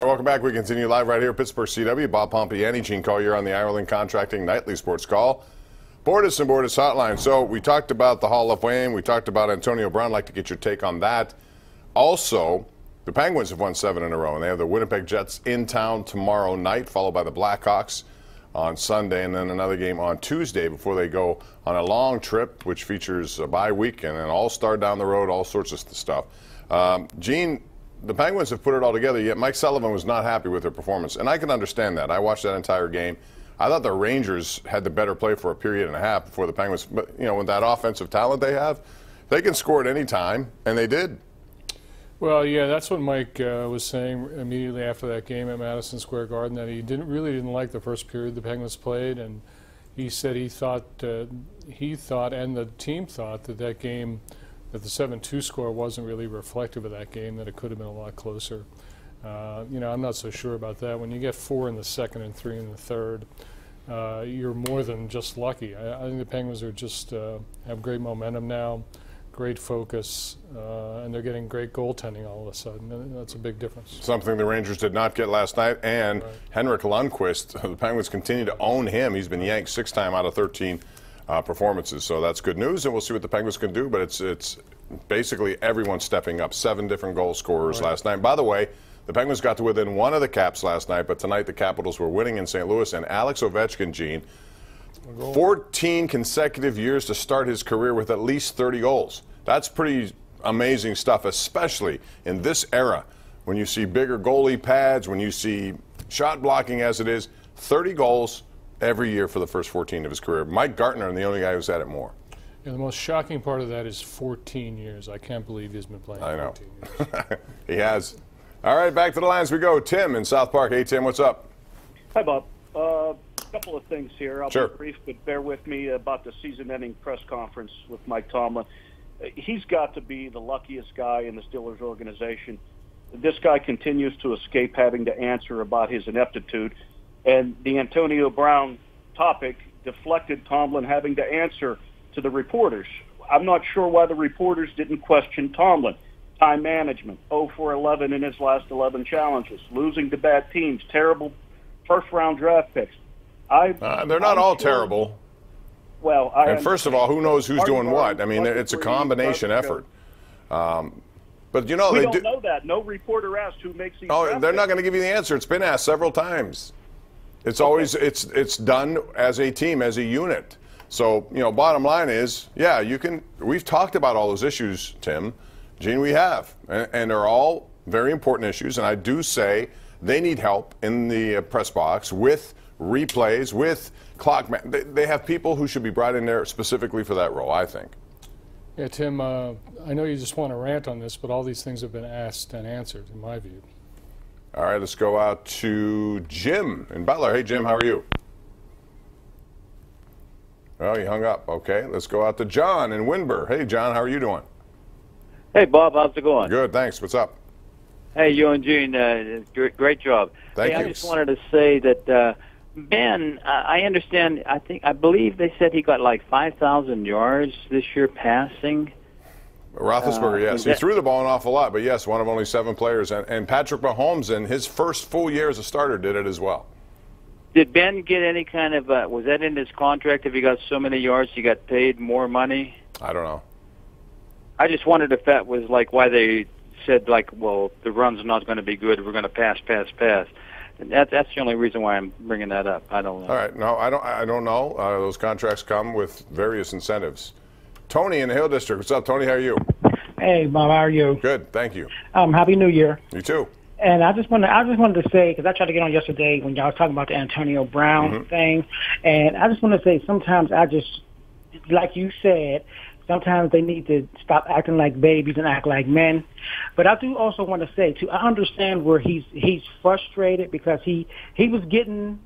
Welcome back. We continue live right here at Pittsburgh CW. Bob Pompeani, Gene Collier on the Ireland Contracting Nightly Sports Call. Bordas and Bordas Hotline. So we talked about the Hall of Fame. We talked about Antonio Brown. I'd like to get your take on that. Also, the Penguins have won 7 in a row, and they have the Winnipeg Jets in town tomorrow night, followed by the Blackhawks on Sunday, and then another game on Tuesday before they go on a long trip, which features a bye week and an all-star down the road, all sorts of stuff. Gene, the Penguins have put it all together, yet Mike Sullivan was not happy with their performance, and I can understand that. I watched that entire game. I thought the Rangers had the better play for a period and a half before the Penguins, but, you know, with that offensive talent they have, they can score at any time, and they did. Well, yeah, that's what Mike was saying immediately after that game at Madison Square Garden, that he really didn't like the first period the Penguins played, and he said he thought and the team thought that game, that the 7-2 score wasn't really reflective of that game, that it could have been a lot closer. You know, I'm not so sure about that. When you get 4 in the second and 3 in the third, you're more than just lucky. I think the Penguins are just have great momentum now, great focus, and they're getting great goaltending all of a sudden. That's a big difference. Something the Rangers did not get last night, and right. Henrik Lundqvist, the Penguins continue to own him. He's been yanked 6 times out of 13 performances, so that's good news, and we'll see what the Penguins can do, but it's basically everyone stepping up. 7 different goal scorers last night. By the way, the Penguins got to within 1 of the Caps last night, but tonight the Capitals were winning in St. Louis, and Alex Ovechkin, Gene, 14 consecutive years to start his career with at least 30 goals. That's pretty amazing stuff, especially in this era when you see bigger goalie pads, when you see shot blocking as it is. 30 goals every year for the first 14 of his career. Mike Gartner is the only guy who's had it more. Yeah, the most shocking part of that is 14 years. I can't believe he's been playing 14 years. He has. All right, back to the lines we go. Tim in South Park. Hey, Tim, what's up? Hi, Bob. A couple of things here. I'll Sure. be brief, but bear with me about the season-ending press conference with Mike Tomlin. He's got to be the luckiest guy in the Steelers organization. This guy continues to escape having to answer about his ineptitude, and the Antonio Brown topic deflected Tomlin having to answer to the reporters. I'm not sure why the reporters didn't question Tomlin. Time management, 0 for 11 in his last 11 challenges, losing to bad teams, terrible first-round draft picks. They're not all terrible. Well, and first of all, who knows who's doing what? I mean, it's a combination effort. But, you know, we don't know that. No reporter asked who makes these Oh, they're not going to give you the answer. It's been asked several times. It's always it's done as a team, as a unit. So, you know, bottom line is, yeah, you can. We've talked about all those issues, Tim. Gene, we have. And they're all very important issues. And I do say they need help in the press box with replays, with clock. They have people who should be brought in there specifically for that role, I think. Yeah, Tim, I know you just want to rant on this, but all these things have been asked and answered, in my view. All right, let's go out to Jim in Butler. Hey, Jim, how are you? Oh, you hung up. Okay, let's go out to John in Windber. Hey, John, how are you doing? Hey, Bob, how's it going? Good, thanks. What's up? Hey, you and Gene, great job. Thank you. I just wanted to say that Ben, I understand. I believe they said he got like 5,000 yards this year passing. Roethlisberger, yes. He threw the ball an awful lot, but yes, one of only 7 players. And Patrick Mahomes, in his first full year as a starter, did it as well. Did Ben get any kind of, was that in his contract? If he got so many yards, he got paid more money? I don't know. I just wondered if that was like why they said, like, well, the run's not going to be good. We're going to pass. And that's the only reason why I'm bringing that up. I don't know. All right. No, I don't know. Those contracts come with various incentives. Tony in the Hill District. What's up, Tony? How are you? Hey, Bob. How are you? Good. Thank you. Happy New Year. You too. And I just wanted to say, because I tried to get on yesterday when y'all was talking about the Antonio Brown thing, and I just want to say sometimes like you said, sometimes they need to stop acting like babies and act like men. But I do also want to say too, I understand where he's frustrated because he was getting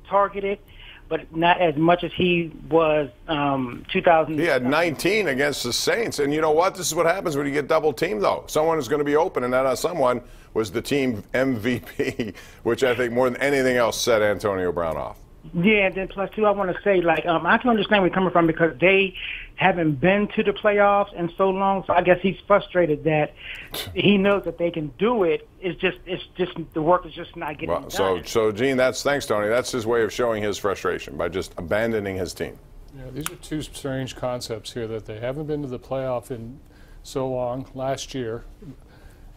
targeted, but not as much as he was 2000. He had 19 against the Saints, and you know what? This is what happens when you get double teamed, though. Someone is going to be open, and that someone was the team MVP, which I think more than anything else set Antonio Brown off. Yeah, and then plus, too, I want to say, like, I can understand where you're coming from because they haven't been to the playoffs in so long. So I guess he's frustrated that he knows that they can do it. It's just the work is just not getting done. So Gene, thanks, Tony. That's his way of showing his frustration by just abandoning his team. Yeah, these are two strange concepts here that they haven't been to the playoff in so long, last year.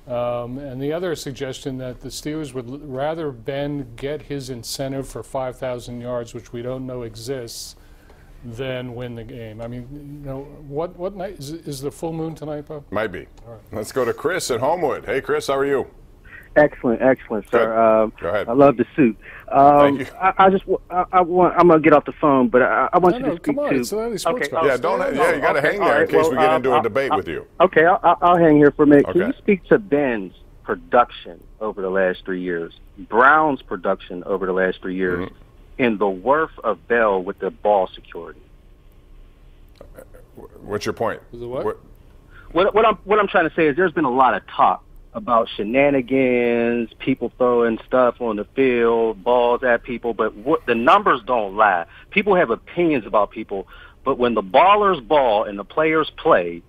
And the other suggestion that the Steelers would rather Ben get his incentive for 5,000 yards, which we don't know exists, than win the game. I mean, what night is the full moon tonight, Bob? Might be. All right. Let's go to Chris at Homewood. Hey, Chris, how are you? Excellent, sir. Go ahead. I love the suit. Thank you. I'm gonna get off the phone, but I want you to speak come on, to. it's the Sports Bob. Yeah, you got to hang there in case we get into a debate with you. Okay, I'll hang here for a minute. Okay. Can you speak to Ben's production over the last 3 years, Brown's production over the last 3 years, and the worth of Bell with the ball security? What's your point? The what? What I'm trying to say is there's been a lot of talk about shenanigans, people throwing stuff on the field, balls at people, but the numbers don't lie. People have opinions about people, but when the ballers ball and the players play,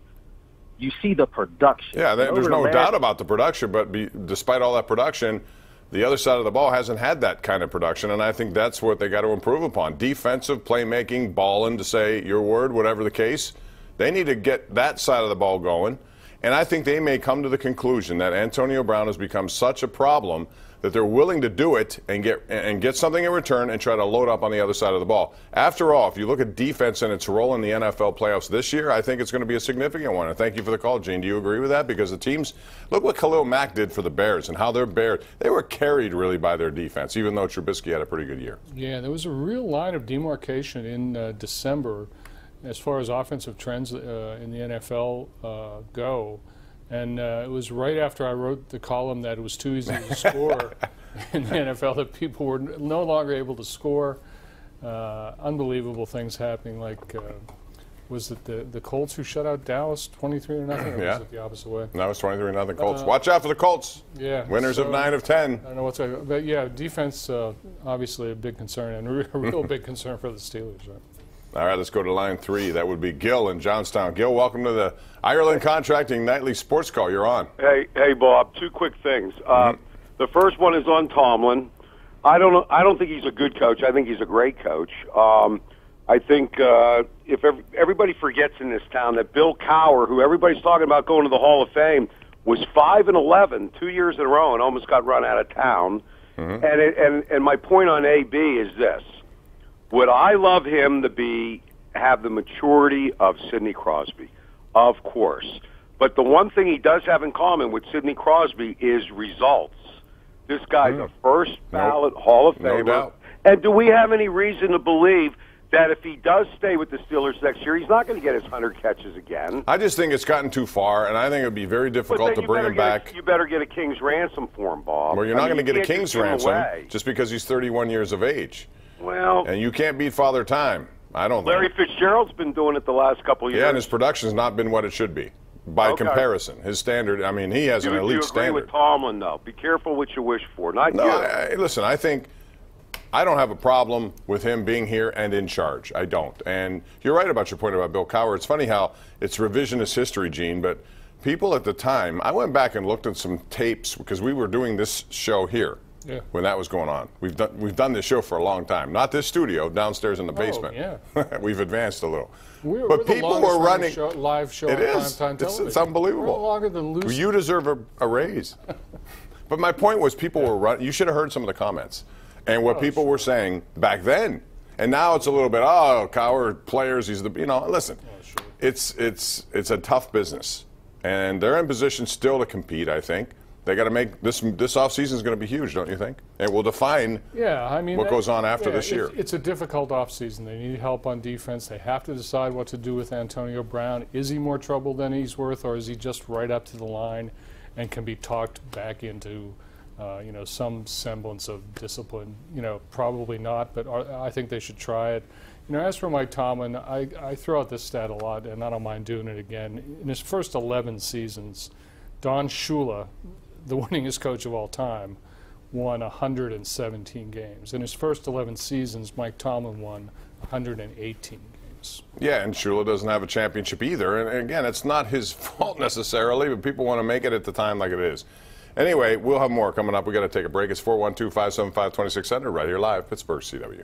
you see the production. Yeah, there's no doubt about the production, but despite all that production, the other side of the ball hasn't had that kind of production, and I think that's what they got to improve upon. Defensive, playmaking, balling, to say your word, whatever the case. They need to get that side of the ball going. And I think they may come to the conclusion that Antonio Brown has become such a problem that they're willing to do it and get something in return and try to load up on the other side of the ball. After all, if you look at defense and its role in the NFL playoffs this year, I think it's going to be a significant one. And thank you for the call, Gene. Do you agree with that? Because the teams, look what Khalil Mack did for the Bears and how they were carried really by their defense, even though Trubisky had a pretty good year. Yeah, there was a real line of demarcation in December as far as offensive trends in the NFL go. And it was right after I wrote the column that it was too easy to score in the NFL that people were no longer able to score. Unbelievable things happening, like was it the Colts who shut out Dallas 23-0, or Yeah. was it the opposite way? No, it's 23-0 Colts. Watch out for the Colts. Yeah. Winners of 9 of 10. I don't know what's going, but yeah, defense obviously a big concern, and a real big concern for the Steelers. Right? All right, let's go to line 3. That would be Gil in Johnstown. Gil, welcome to the Ireland Contracting Nightly Sports Call. You're on. Hey, Bob. Two quick things. The first one is on Tomlin. I don't think he's a good coach. I think he's a great coach. I think if everybody forgets in this town that Bill Cowher, who everybody's talking about going to the Hall of Fame, was 5-11 2 years in a row and almost got run out of town. And my point on AB is this. Would I love him to have the maturity of Sidney Crosby? Of course. But the one thing he does have in common with Sidney Crosby is results. This guy's a first ballot Hall of Famer. No doubt. And do we have any reason to believe that if he does stay with the Steelers next year, he's not going to get his 100 catches again? I just think it's gotten too far, and I think it would be very difficult to bring him back. You better get a king's ransom for him, Bob. Well, you're not going to get a king's ransom just because he's 31 years of age. Well, and you can't beat Father Time. I don't think. Larry Fitzgerald's been doing it the last couple of years. Yeah, and his production's not been what it should be. By comparison, his standard, I mean, he has an elite standard. Do you agree with Tomlin, though? Be careful what you wish for. Listen, I think I don't have a problem with him being here and in charge. I don't. And you're right about your point about Bill Cowher. It's funny how it's revisionist history, Gene, but people at the time, I went back and looked at some tapes because we were doing this show here. Yeah. When that was going on. We've done this show for a long time. Not this studio, downstairs in the basement. Yeah. We've advanced a little. But people were running live show it on is. primetime television. It's unbelievable. We're no longer than loose. You deserve a raise. But my point was people were running. You should have heard some of the comments and what people were saying back then. And now it's a little bit, Cowher players, he's the, listen. It's a tough business. And they're in position still to compete, I think. They got to make this offseason is going to be huge, don't you think? It will define what goes on after this year. It's a difficult offseason. They need help on defense. They have to decide what to do with Antonio Brown. Is he more trouble than he's worth, or is he just right up to the line and can be talked back into some semblance of discipline? Probably not, but I think they should try it. As for Mike Tomlin, I throw out this stat a lot, and I don't mind doing it again. In his first 11 seasons, Don Shula, the winningest coach of all time, won 117 games. In his first 11 seasons, Mike Tomlin won 118 games. Yeah, and Shula doesn't have a championship either. And again, it's not his fault necessarily, but people want to make it at the time like it is. Anyway, we'll have more coming up. We got to take a break. It's 412-575-2600 right here live, Pittsburgh CW.